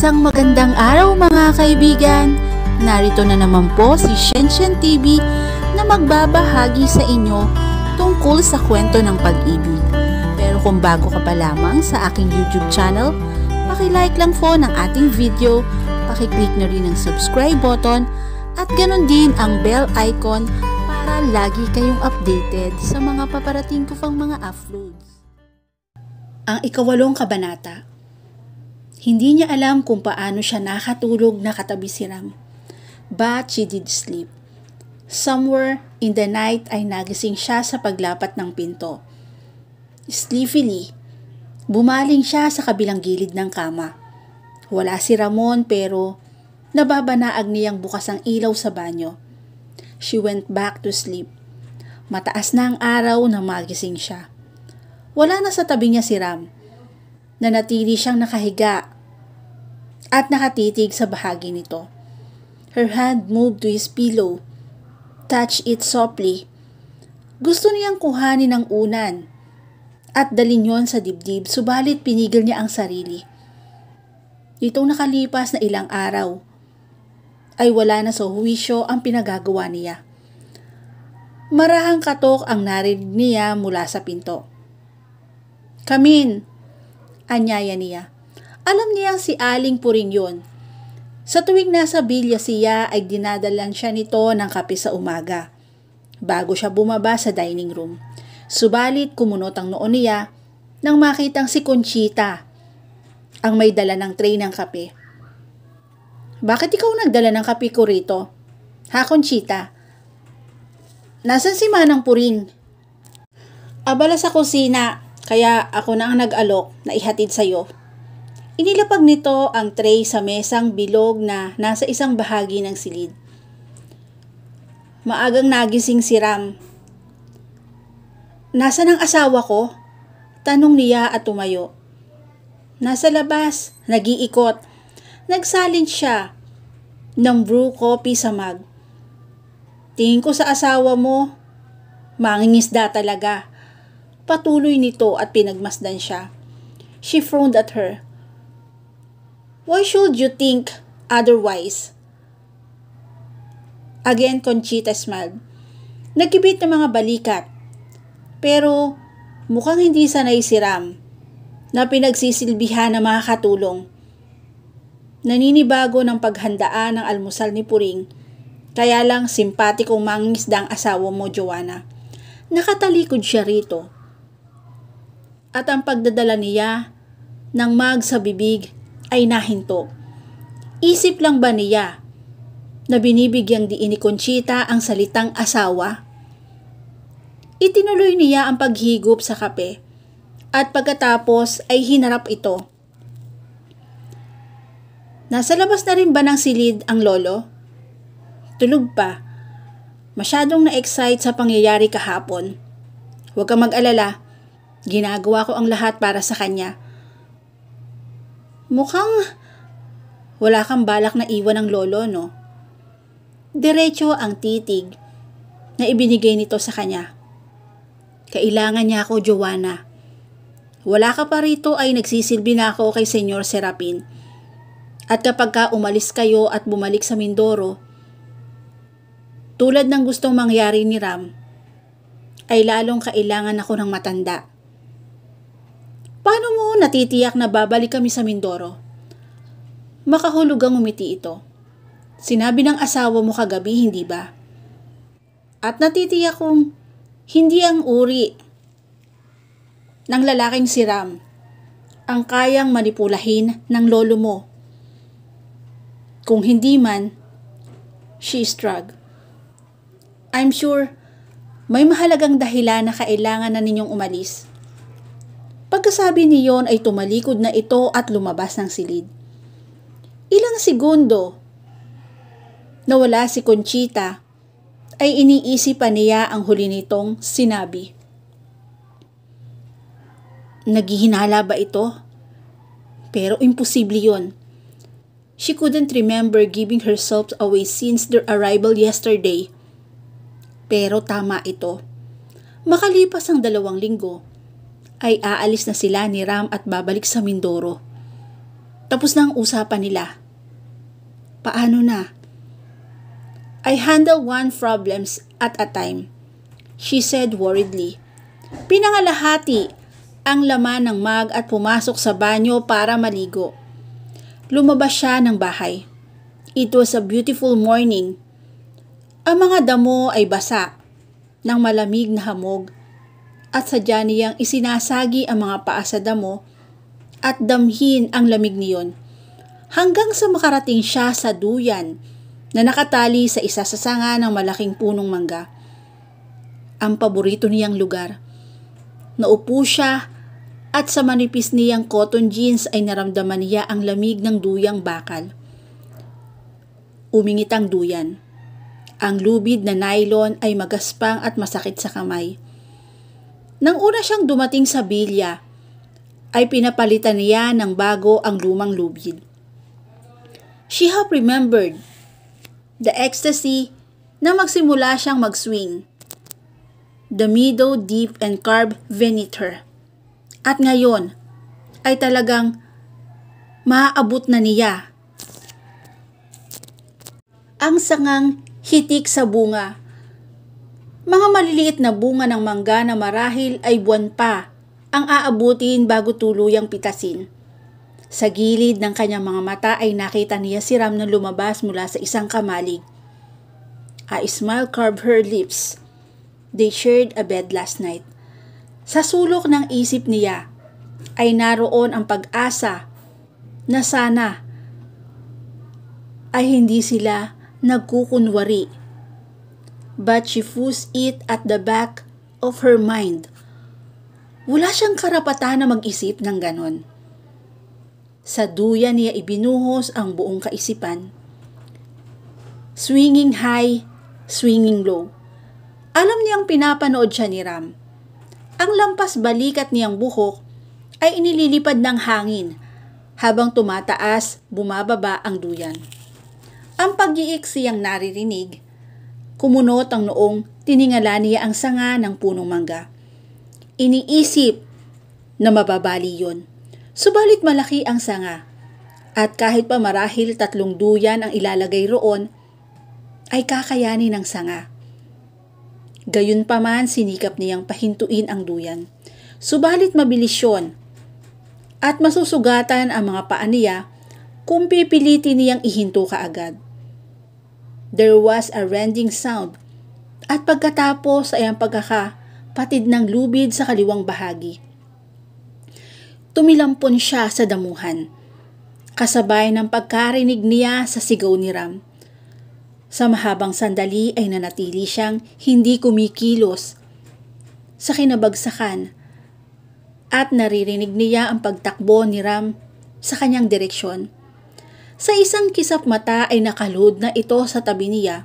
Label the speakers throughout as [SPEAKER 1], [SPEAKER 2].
[SPEAKER 1] Isang magandang araw mga kaibigan! Narito na naman po si Shenshen TV na magbabahagi sa inyo tungkol sa kwento ng pag-ibig. Pero kung bago ka pa lamang sa aking YouTube channel, paki-like lang po ng ating video, paki-click na rin ang subscribe button at ganon din ang bell icon para lagi kayong updated sa mga paparating ko pang mga uploads. Ang ikawalong kabanata. Hindi niya alam kung paano siya nakatulog na katabi si Ram. But she did sleep. Somewhere in the night ay nagising siya sa paglapat ng pinto. Sleepily, bumaling siya sa kabilang gilid ng kama. Wala si Ramon pero nababanaag niyang bukas ang ilaw sa banyo. She went back to sleep. Mataas na ang araw nang magising siya. Wala na sa tabi niya si Ram. Nanatili siyang nakahiga at nakatitig sa bahagi nito. Her hand moved to his pillow, touched it softly. Gusto niyang kuhanin ang unan at dalhin yon sa dibdib, subalit pinigil niya ang sarili. Itong nakalipas na ilang araw ay wala na sa huwisyo ang pinagagawa niya. Marahang katok ang narinig niya mula sa pinto. "Come in," anyaya niya. Alam niyang si Aling Puring yun. Sa tuwing nasa bilya siya ay dinadalan siya nito ng kape sa umaga, bago siya bumaba sa dining room. Subalit kumunot ang noo niya nang makitang si Conchita ang may dala ng tray ng kape. "Bakit ikaw nagdala ng kape ko rito? Ha, Conchita? Nasaan si Manang Puring?" "Abala sa kusina, kaya ako na ang nag-alok na ihatid sa'yo." Inilapag nito ang tray sa mesang bilog na nasa isang bahagi ng silid. Maagang nagising si Ram. "Nasaan ang asawa ko?" tanong niya at tumayo. "Nasa labas, nag-iikot." Nagsalin siya ng brew coffee sa mug. "Tingin ko sa asawa mo, mangingisda talaga." Patuloy nito at pinagmasdan siya. She frowned at her. "Why should you think otherwise?" Again, Conchita smiled. Nagkibit ng mga balikat. Pero mukhang hindi sanay si Ram na pinagsisilbihan ng mga katulong. Naninibago ng paghandaan ng almusal ni Puring, kaya lang simpatikong mangingisda ang asawa mo, Joanna. Nakatalikod siya rito. At ang pagdadala niya ng mug sa bibig ay nahinto. Isip lang ba niya na binibigyang diin ni Conchita ang salitang asawa? Itinuloy niya ang paghigop sa kape at pagkatapos ay hinarap ito. "Nasa labas na rin ba ng silid ang lolo?" "Tulog pa. Masyadong na-excite sa pangyayari kahapon. Huwag kang mag-alala. Ginagawa ko ang lahat para sa kanya." "Mukhang wala kang balak na iwan ng lolo, no?" Diretso ang titig na ibinigay nito sa kanya. "Kailangan niya ako, Joanna. Wala ka pa rito ay nagsisilbi na ako kay Senyor Serapin. At kapag ka umalis kayo at bumalik sa Mindoro, tulad ng gustong mangyari ni Ram, ay lalong kailangan ako ng matanda." "Paano mo natitiyak na babalik kami sa Mindoro?" Makahulugang umiti ito. "Sinabi ng asawa mo kagabi, hindi ba? At natitiyak kong hindi ang uri ng lalaking si Ram ang kayang manipulahin ng lolo mo. Kung hindi man, she shrugged. I'm sure may mahalagang dahilan na kailangan na ninyong umalis." Pagkasabi niyon ay tumalikod na ito at lumabas ng silid. Ilang segundo na wala si Conchita ay iniisip pa niya ang huli nitong sinabi. Naghihinala ba ito? Pero imposible yon. She couldn't remember giving herself away since their arrival yesterday. Pero tama ito. Makalipas ang 2 linggo, ay aalis na sila ni Ram at babalik sa Mindoro. Tapos na ang usapan nila. Paano na? I handle one problems at a time, she said worriedly. Pinangalahati ang laman ng mug at pumasok sa banyo para maligo. Lumabas siya ng bahay. It was a beautiful morning. Ang mga damo ay basa ng malamig na hamog at sadya niyang isinasagi ang mga paa sa damo at damhin ang lamig niyon hanggang sa makarating siya sa duyan na nakatali sa isa sa sanga ng malaking punong mangga. Ang paborito niyang lugar. Naupo siya at sa manipis niyang cotton jeans ay naramdaman niya ang lamig ng duyang bakal. Umingit ang duyan. Ang lubid na nylon ay magaspang at masakit sa kamay. Nang una siyang dumating sa bilya, ay pinapalitan niya ng bago ang lumang lubid. She half remembered the ecstasy na magsimula siyang mag-swing. The meadow deep and carved beneath her. At ngayon ay talagang maaabot na niya ang sangang hitik sa bunga. Mga maliliit na bunga ng mangga na marahil ay buwan pa ang aabutin bago tuluyang pitasin. Sa gilid ng kanyang mga mata ay nakita niya si Ram na lumabas mula sa isang kamalig. A smile curved her lips. They shared a bed last night. Sa sulok ng isip niya ay naroon ang pag-asa na sana ay hindi sila nagkukunwari. But she fused it at the back of her mind. Wala siyang karapatan na mag-isip ng ganon. Sa duyan niya ibinuhos ang buong kaisipan. Swinging high, swinging low. Alam niyang pinapanood siya ni Ram. Ang lampas balikat niyang buhok ay inililipad ng hangin habang tumataas, bumababa ang duyan. Ang pag-iik siyang naririnig, kumunot ang noong tiningala niya ang sanga ng punong mangga. Iniisip na mababali yun. Subalit malaki ang sanga at kahit pa marahil 3 duyan ang ilalagay roon, ay kakayanin ng sanga. Gayunpaman sinikap niyang pahintuin ang duyan. Subalit mabilis yun at masusugatan ang mga paa niya kung pipilitin niyang ihinto kaagad. There was a rending sound at pagkatapos ay ang pagkakapatid ng lubid sa kaliwang bahagi. Tumilampon siya sa damuhan, kasabay ng pagkarinig niya sa sigaw ni Ram. Sa mahabang sandali ay nanatili siyang hindi kumikilos sa kinabagsakan at naririnig niya ang pagtakbo ni Ram sa kanyang direksyon. Sa isang kisap mata ay nakaluhod na ito sa tabi niya.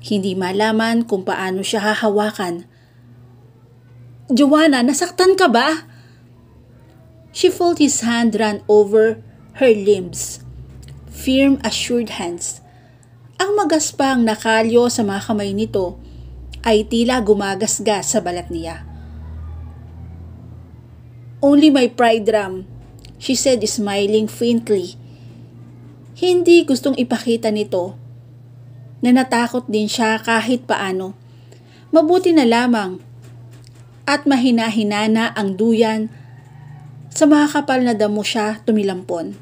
[SPEAKER 1] Hindi malaman kung paano siya hahawakan. Joanna, nasaktan ka ba? She felt his hand run over her limbs. Firm, assured hands. Ang magaspang na kalyo sa mga kamay nito ay tila gumagasgas sa balat niya. Only my pride, Ram, she said smiling faintly. Hindi gustong ipakita nito na natakot din siya kahit paano. Mabuti na lamang at mahina-hinana ang duyan. Sa makakapal na damo siya tumilampon.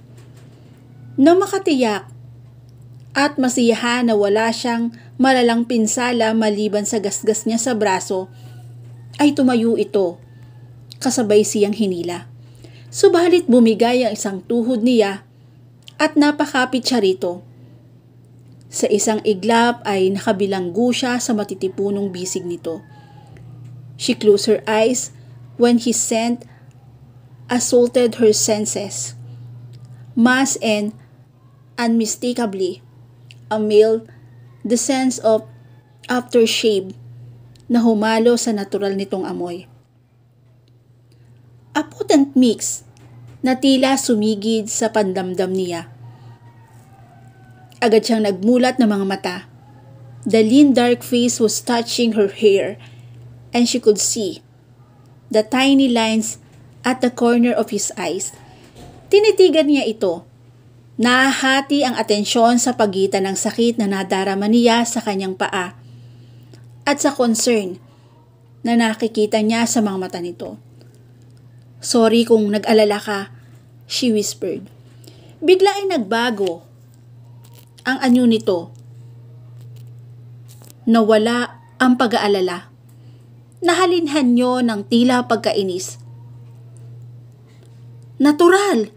[SPEAKER 1] Nang makatiyak at masiyahan na wala siyang malalang pinsala maliban sa gasgas niya sa braso, ay tumayo ito, kasabay siyang hinila. Subalit bumigay ang isang tuhod niya at napakapit siya rito. Sa isang iglap ay nakabilanggo siya sa matitipunong bisig nito. She closed her eyes when he sent assaulted her senses. Mass and unmistakably, a male, the sense of aftershave na humalo sa natural nitong amoy. A potent mix na tila sumigid sa pandamdam niya. Agad siyang nagmulat ng mga mata. The lean dark face was touching her hair and she could see the tiny lines at the corner of his eyes. Tinitigan niya ito Nahati ang atensyon sa pagitan ng sakit na nadarama niya sa kanyang paa at sa concern na nakikita niya sa mga mata nito. "Sorry kung nag-alala ka," she whispered. Bigla ay nagbago ang anyo nito. Nawala ang pag-aalala. Nahalinhan niyo ng tila pagkainis. "Natural!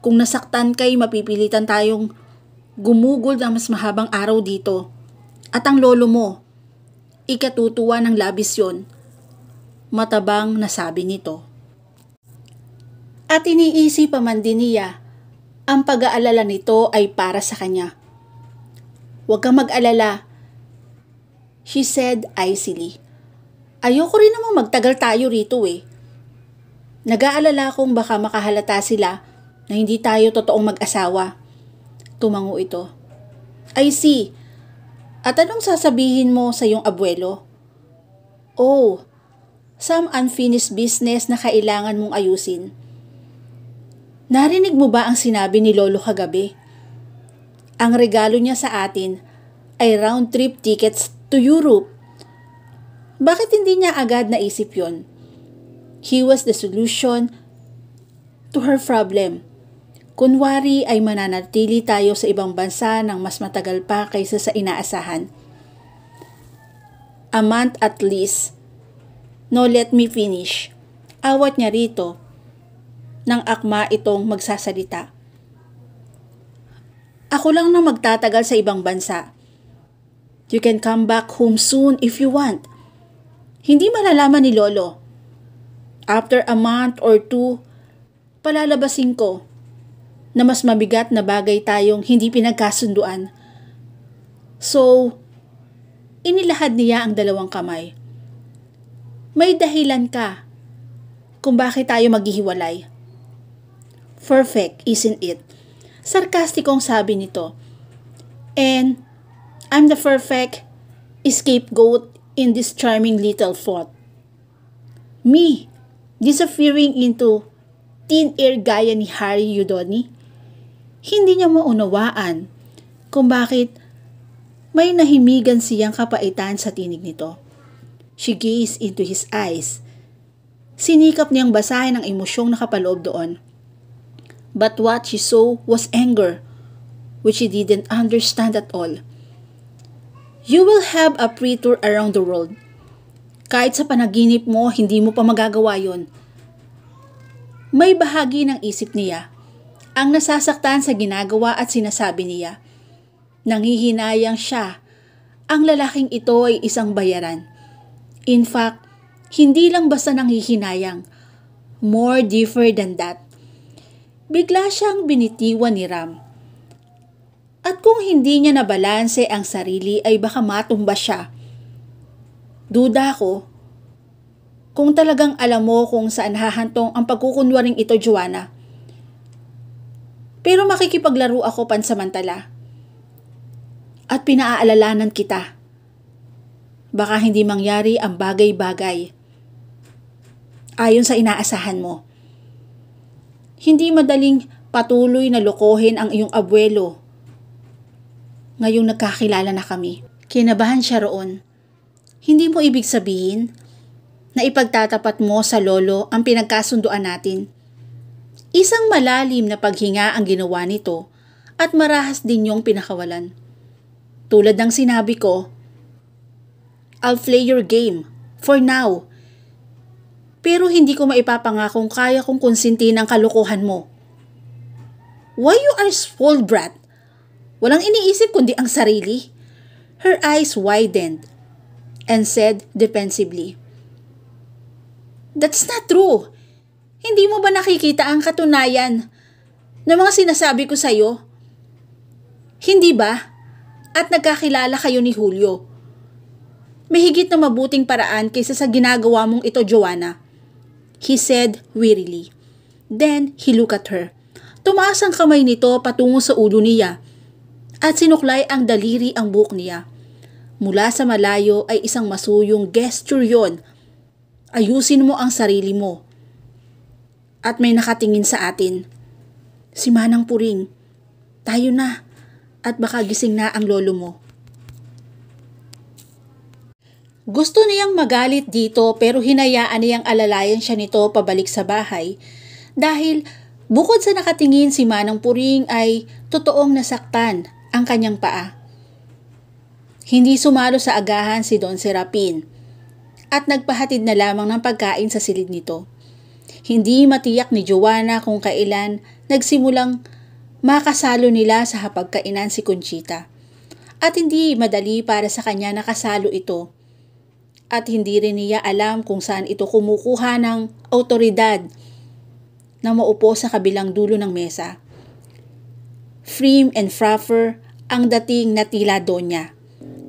[SPEAKER 1] Kung nasaktan kay mapipilitan tayong gumugol ng mas mahabang araw dito. At ang lolo mo, ikatutuwa ng labis yon," matabang nasabi nito. At iniisip pa man din niya, ang pag-aalala nito ay para sa kanya. "Huwag kang mag-alala," she said icily. "Ayoko rin namang magtagal tayo rito eh. Nag-aalala kong baka makahalata sila na hindi tayo totoong mag-asawa." Tumango ito. "I see. At anong sasabihin mo sa iyong abuelo?" "Oh, some unfinished business na kailangan mong ayusin." "Narinig mo ba ang sinabi ni Lolo kagabi? Ang regalo niya sa atin ay round-trip tickets to Europe." Bakit hindi niya agad naisip yon? He was the solution to her problem. Kunwari ay mananatili tayo sa ibang bansa ng mas matagal pa kaysa sa inaasahan. "A month at least. No, let me finish." Awat niya rito nang akma itong magsasalita. "Ako lang na magtatagal sa ibang bansa. You can come back home soon if you want. Hindi malalaman ni Lolo. After a month or two, palalabasin ko na mas mabigat na bagay tayong hindi pinagkasunduan." So, inilahad niya ang dalawang kamay. "May dahilan ka kung bakit tayo maghihiwalay." "Perfect, isn't it?" Sarkastikong sabi nito. "And I'm the perfect scapegoat in this charming little thought. Me, disappearing into thin air gaya ni Harry Udoni." Hindi niya maunawaan kung bakit may nahimigan siyang kapaitan sa tinig nito. She gazed into his eyes. Sinikap niyang basahin ang emosyong nakapaloob doon. But what she saw was anger, which she didn't understand at all. "You will have a free tour around the world. Kahit sa panaginip mo, hindi mo pa magagawa yon." May bahagi ng isip niya ang nasasaktan sa ginagawa at sinasabi niya. Nanghihinayang siya. Ang lalaking ito ay isang bayaran. In fact, hindi lang basta nanghihinayang. More deeper than that. Bigla siyang binitiwan ni Ram. At kung hindi niya nabalanse ang sarili ay baka matumba siya. Duda ko kung talagang alam mo kung saan hahantong ang pagkukunwaring ito, Joanna. Pero makikipaglaro ako pansamantala. At pinaaalalanan kita. Baka hindi mangyari ang bagay-bagay ayon sa inaasahan mo. Hindi madaling patuloy na lokohin ang iyong abuelo ngayong nagkakilala na kami. Kinabahan siya roon. Hindi mo ibig sabihin na ipagtatapat mo sa lolo ang pinagkasunduan natin? Isang malalim na paghinga ang ginawa nito at marahas din yung pinakawalan. Tulad ng sinabi ko, I'll play your game, for now. Pero hindi ko maipapangakong kaya kong konsintihin ang kalokohan mo. Why you are spoiled brat? Walang iniisip kundi ang sarili. Her eyes widened and said defensively, That's not true. Hindi mo ba nakikita ang katunayan ng mga sinasabi ko sa'yo? Hindi ba? At nagkakilala kayo ni Julio. May higit na mabuting paraan kaysa sa ginagawa mong ito, Joanna. He said wearily. Then he looked at her. Tumaas ang kamay nito patungo sa ulo niya at sinuklay ang daliri ang buhok niya. Mula sa malayo ay isang masuyong gesture yon. Ayusin mo ang sarili mo. At may nakatingin sa atin. Si Manang Puring, tayo na at baka gising na ang lolo mo. Gusto niyang magalit dito pero hinayaan niyang alalayan siya nito pabalik sa bahay dahil bukod sa nakatingin si Manang Puring ay totoong nasaktan ang kanyang paa. Hindi sumalo sa agahan si Don Serapin at nagpahatid na lamang ng pagkain sa silid nito. Hindi matiyak ni Joanna kung kailan nagsimulang makasalo nila sa hapagkainan si Conchita. At hindi madali para sa kanya nakasalo ito. At hindi rin niya alam kung saan ito kumukuha ng autoridad na maupo sa kabilang dulo ng mesa. Prim and proper ang dating na tila donya.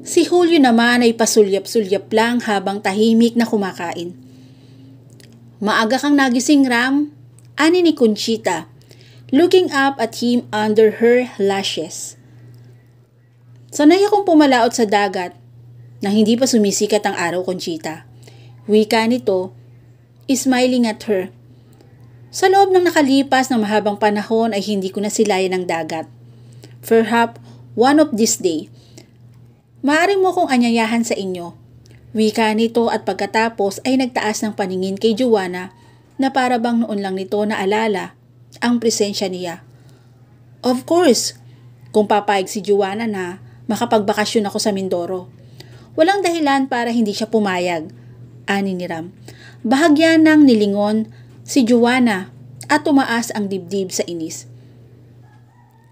[SPEAKER 1] Si Julio naman ay pasulyap-sulyap lang habang tahimik na kumakain. Maaga kang nagising, Ram, ani ni Conchita, looking up at him under her lashes. Sanay akong pumalaot sa dagat na hindi pa sumisikat ang araw, Conchita. Wika nito, smiling at her. Sa loob ng nakalipas na mahabang panahon ay hindi ko na silayan ng dagat. Perhaps one of this day, maaari mo kong anyayahan sa inyo. Wika nito at pagkatapos ay nagtaas ng paningin kay Joanna na para bang noon lang nito naalala ang presensya niya. Of course, kung papayag si Joanna na makapagbakasyon ako sa Mindoro. Walang dahilan para hindi siya pumayag, ani ni Ram. Bahagya ng nilingon si Joanna at tumaas ang dibdib sa inis.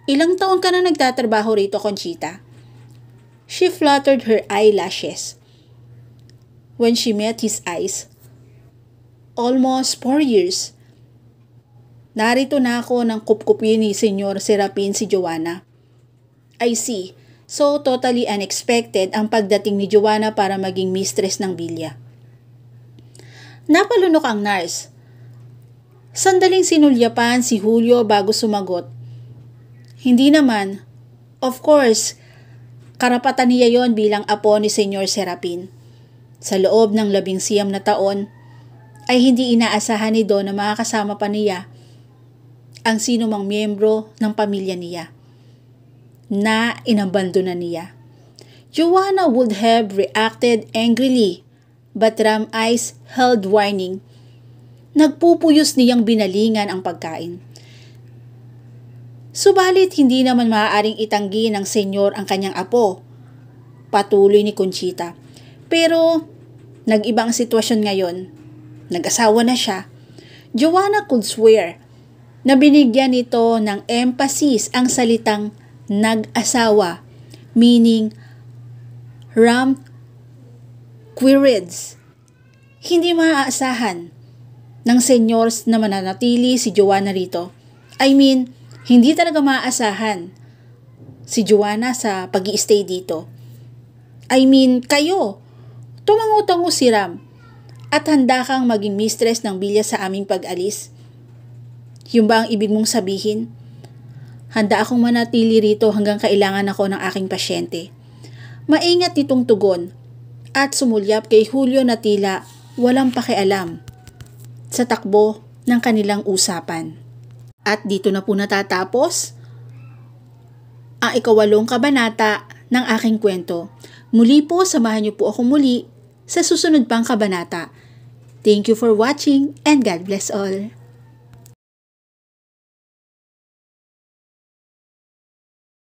[SPEAKER 1] Ilang taon ka na nagtatrabaho rito, Conchita? She fluttered her eyelashes when she met his eyes. Almost 4 years. Narito na ako ng kupkupin ni Senyor Serapin si Joanna. I see. So totally unexpected ang pagdating ni Joanna para maging mistress ng Villa. Napalunok ang nurse. Sandaling sinulyapan si Julio bago sumagot. Hindi naman. Of course, karapatan niya yon bilang apo ni Senyor Serapin. Sa loob ng 19 na taon, ay hindi inaasahan ni Don na makakasama pa niya ang sinumang miyembro ng pamilya niya na inabandona niya. Joanna would have reacted angrily, but Ram's eyes held warning. Nagpupuyos niyang binalingan ang pagkain. Subalit hindi naman maaaring itanggi ng senyor ang kanyang apo. Patuloy ni Conchita. Pero nag-iba ang sitwasyon ngayon. Nag-asawa na siya. Joanna could swear na binigyan nito ng emphasis ang salitang nag-asawa, meaning Ram Quirids. Hindi maaasahan ng senyors na mananatili si Joanna rito. I mean, hindi talaga maaasahan si Joanna sa pag-i-stay dito. I mean, kayo, tumango-tango si Ram at handa kang maging mistress ng Villa sa aming pag-alis. Yung ba ang ibig mong sabihin? Handa akong manatili rito hanggang kailangan ako ng aking pasyente. Maingat nitong tugon at sumulyap kay Julio na tila walang pakialam sa takbo ng kanilang usapan. At dito na po natatapos ang 8 kabanata ng aking kwento. Muli po, samahan niyo po ako muli sa susunod pang kabanata. Thank you for watching and God bless all.